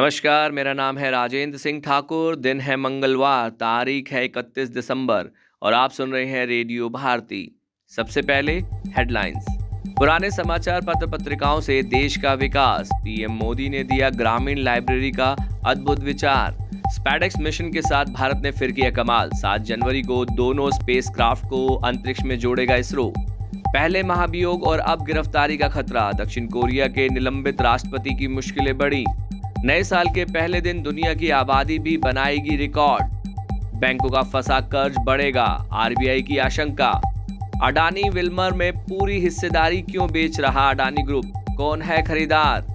नमस्कार, मेरा नाम है राजेंद्र सिंह ठाकुर। दिन है मंगलवार, तारीख है 31 दिसंबर और आप सुन रहे हैं रेडियो भारती। सबसे पहले हेडलाइंस। पुराने समाचार पत्र पत्रिकाओं से देश का विकास, पीएम मोदी ने दिया ग्रामीण लाइब्रेरी का अद्भुत विचार। स्पैडेक्स मिशन के साथ भारत ने फिर किया कमाल। 7 जनवरी को दोनों स्पेसक्राफ्ट को अंतरिक्ष में जोड़ेगा इसरो। पहले महाभियोग और अब गिरफ्तारी का खतरा, दक्षिण कोरिया के निलंबित राष्ट्रपति की मुश्किलें बढ़ी। नए साल के पहले दिन दुनिया की आबादी भी बनाएगी रिकॉर्ड। बैंकों का फंसा कर्ज बढ़ेगा, आरबीआई की आशंका। अडानी विल्मर में पूरी हिस्सेदारी क्यों बेच रहा अडानी ग्रुप, कौन है खरीदार।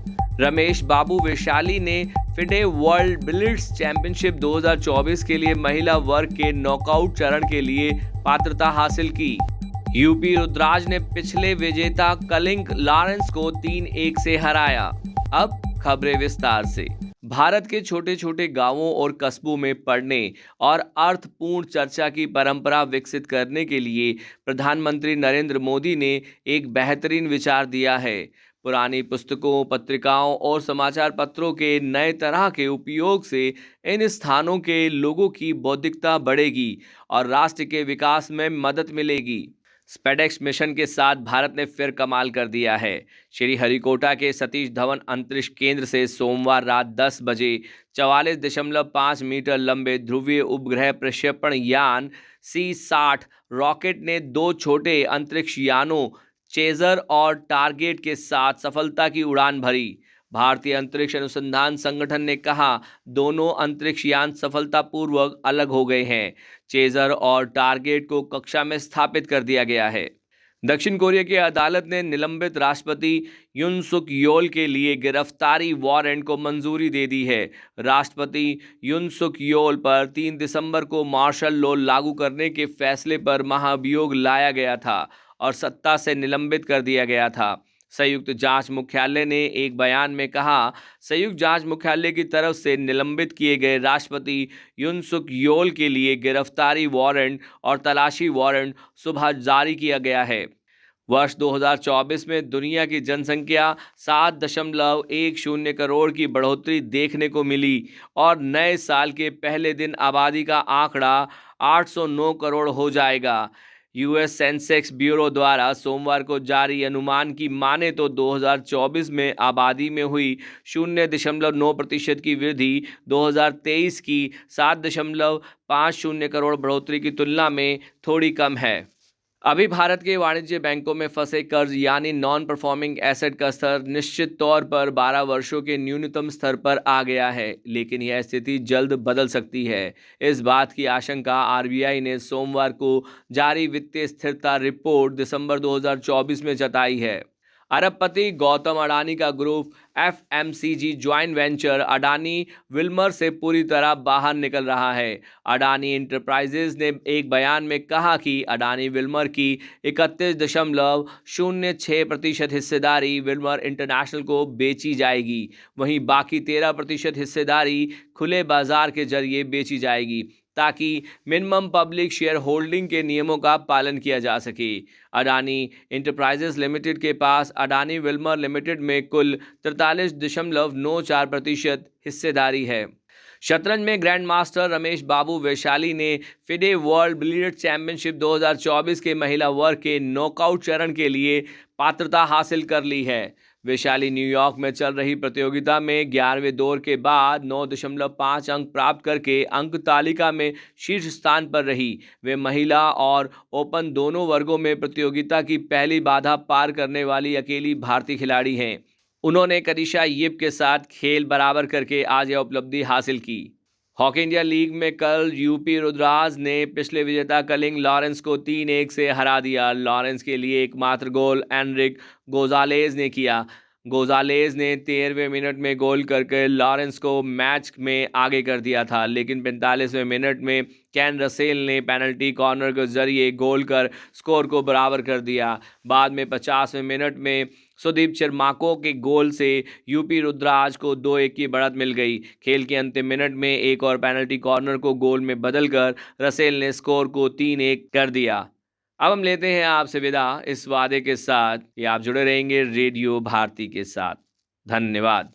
रमेश बाबू वैशाली ने फिडे वर्ल्ड बिलियर्ड्स चैंपियनशिप 2024 के लिए महिला वर्ग के नॉकआउट चरण के लिए पात्रता हासिल की। यूपी रुद्राज ने पिछले विजेता कलिंग लॉरेंस को 3-1 से हराया। अब खबरें विस्तार से। भारत के छोटे छोटे गांवों और कस्बों में पढ़ने और अर्थपूर्ण चर्चा की परंपरा विकसित करने के लिए प्रधानमंत्री नरेंद्र मोदी ने एक बेहतरीन विचार दिया है। पुरानी पुस्तकों, पत्रिकाओं और समाचार पत्रों के नए तरह के उपयोग से इन स्थानों के लोगों की बौद्धिकता बढ़ेगी और राष्ट्र के विकास में मदद मिलेगी। स्पेडेक्स मिशन के साथ भारत ने फिर कमाल कर दिया है। श्री हरिकोटा के सतीश धवन अंतरिक्ष केंद्र से सोमवार रात 10 बजे 44.5 मीटर लंबे ध्रुवीय उपग्रह प्रक्षेपण यान C-60 रॉकेट ने 2 छोटे अंतरिक्ष यानों चेजर और टारगेट के साथ सफलता की उड़ान भरी। भारतीय अंतरिक्ष अनुसंधान संगठन ने कहा, दोनों अंतरिक्ष यान सफलतापूर्वक अलग हो गए हैं। चेजर और टारगेट को कक्षा में स्थापित कर दिया गया है। दक्षिण कोरिया की अदालत ने निलंबित राष्ट्रपति युन सुक योल के लिए गिरफ्तारी वारंट को मंजूरी दे दी है। राष्ट्रपति युन सुक योल पर 3 दिसंबर को मार्शल लॉ लागू करने के फैसले पर महाभियोग लाया गया था और सत्ता से निलंबित कर दिया गया था। संयुक्त जांच मुख्यालय ने एक बयान में कहा, संयुक्त जांच मुख्यालय की तरफ से निलंबित किए गए राष्ट्रपति युन सुक योल के लिए गिरफ्तारी वारंट और तलाशी वारंट सुबह जारी किया गया है। वर्ष 2024 में दुनिया की जनसंख्या 7.10 करोड़ की बढ़ोतरी देखने को मिली और नए साल के पहले दिन आबादी का आंकड़ा 809 करोड़ हो जाएगा। यूएस सेंसेक्स ब्यूरो द्वारा सोमवार को जारी अनुमान की माने तो 2024 में आबादी में हुई 0.9% की वृद्धि 2023 की 7.50 करोड़ बढ़ोतरी की तुलना में थोड़ी कम है। अभी भारत के वाणिज्य बैंकों में फंसे कर्ज यानी नॉन परफॉर्मिंग एसेट का स्तर निश्चित तौर पर 12 वर्षों के न्यूनतम स्तर पर आ गया है, लेकिन यह स्थिति जल्द बदल सकती है। इस बात की आशंका आरबीआई ने सोमवार को जारी वित्तीय स्थिरता रिपोर्ट दिसंबर 2024 में जताई है। अरबपति गौतम अडानी का group FMCG joint venture Adani Wilmer से पूरी तरह बाहर निकल रहा है। अडानी इंटरप्राइजेज ने एक बयान में कहा कि अडानी विल्मर की 31.06% हिस्सेदारी विल्मर इंटरनेशनल को बेची जाएगी, वहीं बाकी 13% हिस्सेदारी खुले बाजार के जरिए बेची जाएगी ताकि मिनिमम पब्लिक शेयर होल्डिंग के नियमों का पालन किया जा सके। अडानी इंटरप्राइजेज लिमिटेड के पास अडानी विल्मर लिमिटेड में कुल 43.94% हिस्सेदारी है। शतरंज में ग्रैंड मास्टर रमेश बाबू वैशाली ने फिडे वर्ल्ड बिलियर्ड्स चैंपियनशिप 2024 के महिला वर्ग के नॉकआउट चरण के लिए पात्रता हासिल कर ली है। वैशाली न्यूयॉर्क में चल रही प्रतियोगिता में 11वें दौर के बाद 9.5 अंक प्राप्त करके अंक तालिका में शीर्ष स्थान पर रही। वे महिला और ओपन दोनों वर्गों में प्रतियोगिता की पहली बाधा पार करने वाली अकेली भारतीय खिलाड़ी हैं। उन्होंने करिशा यिप के साथ खेल बराबर करके आज यह उपलब्धि हासिल की। हॉकी इंडिया लीग में कल यूपी रुद्राज ने पिछले विजेता कलिंग लॉरेंस को 3-1 से हरा दिया। लॉरेंस के लिए एकमात्र गोल एनरिक गोजालेज ने किया। गोजालेज ने 13वें मिनट में गोल करके लॉरेंस को मैच में आगे कर दिया था, लेकिन 45वें मिनट में कैन रसेल ने पेनल्टी कॉर्नर के जरिए गोल कर स्कोर को बराबर कर दिया। बाद में 50वें मिनट में सुदीप चिर्माको के गोल से यूपी रुद्राज को 2-1 की बढ़त मिल गई। खेल के अंतिम मिनट में एक और पेनल्टी कॉर्नर को गोल में बदलकर रसेल ने स्कोर को 3-1 कर दिया। अब हम लेते हैं आपसे विदा इस वादे के साथ कि आप जुड़े रहेंगे रेडियो भारती के साथ। धन्यवाद।